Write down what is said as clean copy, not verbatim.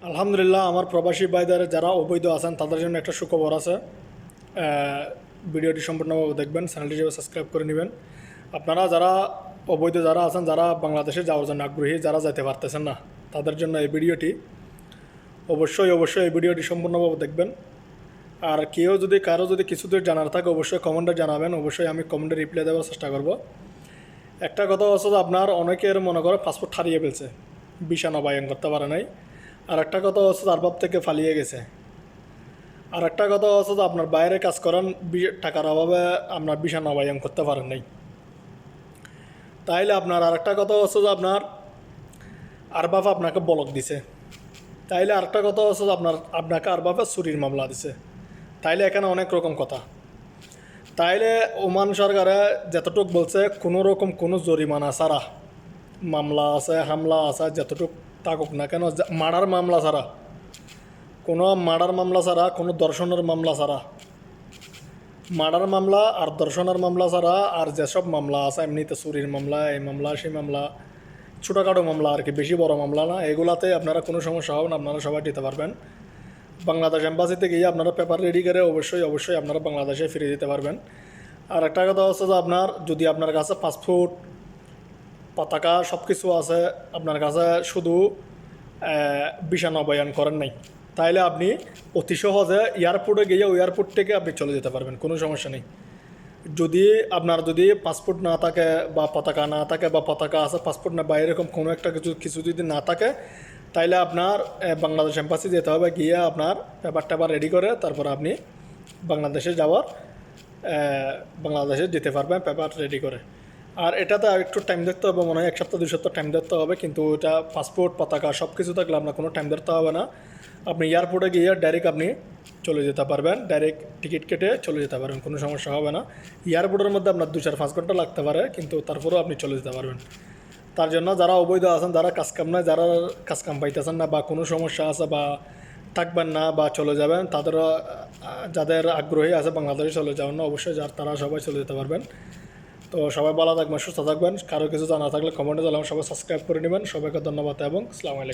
আলহামদুলিল্লাহ, আমার প্রবাসী ভাইদের যারা অবৈধ আছেন তাদের জন্য একটা সুখবর আছে। ভিডিওটি সম্পূর্ণভাবে দেখবেন, চ্যানেলটি সাবস্ক্রাইব করে নেবেন। আপনারা যারা অবৈধ যারা আছেন, যারা বাংলাদেশে যাওয়ার জন্য আগ্রহী, যারা যেতে পারতেছেন না, তাদের জন্য এই ভিডিওটি অবশ্যই এই ভিডিওটি সম্পূর্ণভাবে দেখবেন। আর কারো যদি কিছু জানার থাকে অবশ্যই কমেন্টে জানাবেন, অবশ্যই আমি কমেন্টে রিপ্লাই দেওয়ার চেষ্টা করব। একটা কথা হচ্ছে যে আপনার অনেকের মনে করে পাসপোর্ট হারিয়ে ফেলছে, ভিসা নবায়ন করতে পারে নাই। আর একটা কথা হচ্ছে তার বাপ থেকে পালিয়ে গেছে। আর একটা কথা হচ্ছে যে আপনার বাইরে কাজ করেন, টাকার অভাবে আপনার ভিসা নবায়ন করতে পারেন নাই। তাইলে আপনার আর একটা কথা হচ্ছে যে আপনার আর বাপ আপনাকে বলক দিছে। তাইলে আরেকটা কথা হচ্ছে যে আপনাকে আর বাপে চুরির মামলা দিছে। তাইলে এখানে অনেক রকম কথা। তাইলে ওমান সরকারে যতটুক বলছে, কোনো রকম কোনো জরিমানা ছাড়া মামলা আছে, হামলা আছে, যতটুক থাকুক না কেন, মার্ডার মামলা ছাড়া, কোনো মার্ডার মামলা ছাড়া, কোনো দর্শনের মামলা ছাড়া, মার্ডার মামলা আর দর্শনের মামলা ছাড়া আর যেসব মামলা আছে এমনিতে চুরির মামলা, এই মামলা সেই মামলা, ছোটোখাটো মামলা আর কি, বেশি বড় মামলা না, এগুলাতে আপনারা কোনো সমস্যা হবে না, আপনারা সবাই দিতে পারবেন। বাংলাদেশ এম্বাসিতে গিয়ে আপনারা পেপার রেডি করে অবশ্যই আপনারা বাংলাদেশে ফিরে দিতে পারবেন। আর একটা কথা হচ্ছে যে যদি আপনার কাছে পাসপোর্ট, পতাকা সব কিছু আছে, আপনার কাছে শুধু ভিসা নবায়ন করেন নাই, তাইলে আপনি অতি সহজে এয়ারপোর্টে গিয়ে ওই এয়ারপোর্ট থেকে আপনি চলে যেতে পারবেন, কোনো সমস্যা নেই। যদি পাসপোর্ট না থাকে বা পতাকা না থাকে, বা পতাকা আছে পাসপোর্ট না, বা এরকম কোনো একটা কিছু যদি না থাকে, তাইলে আপনার বাংলাদেশ এম্বাসি যেতে হবে, গিয়ে আপনার পেপার রেডি করে তারপর আপনি বাংলাদেশে যেতে পারবেন পেপার রেডি করে। আর এটাতে একটু টাইম দেখতে হবে, মনে হয় 1 সপ্তাহ 2 সপ্তাহ টাইম দেখতে হবে, কিন্তু এটা পাসপোর্ট, পতাকা সব কিছু থাকলে আপনার কোনো টাইম দেখতে হবে না। আপনি এয়ারপোর্টে গিয়ে ডাইরেক্ট আপনি চলে যেতে পারবেন, ডাইরেক্ট টিকিট কেটে চলে যেতে পারবেন, কোনো সমস্যা হবে না। এয়ারপোর্টের মধ্যে আপনার 2-4-5 ঘন্টা লাগতে পারে, কিন্তু তারপরেও আপনি চলে যেতে পারবেন। তার জন্য যারা অবৈধ আছেন, যারা কাজকাম নাই, যারা কাজকাম পাইতেছেন না, বা কোনো সমস্যা আছে, বা থাকবেন না বা চলে যাবেন, যাদের আগ্রহী আছে বাংলাদেশে চলে যাবেন না, অবশ্যই তারা সবাই চলে যেতে পারবেন। তো সবাই ভালো থাকবেন, সুস্থ থাকবেন। কারো কিছু জানা থাকলে কমেন্টে জানাবেন, সবাই সাবস্ক্রাইব করে নেবেন। সবাইকে ধন্যবাদ এবং আসসালামু আলাইকুম।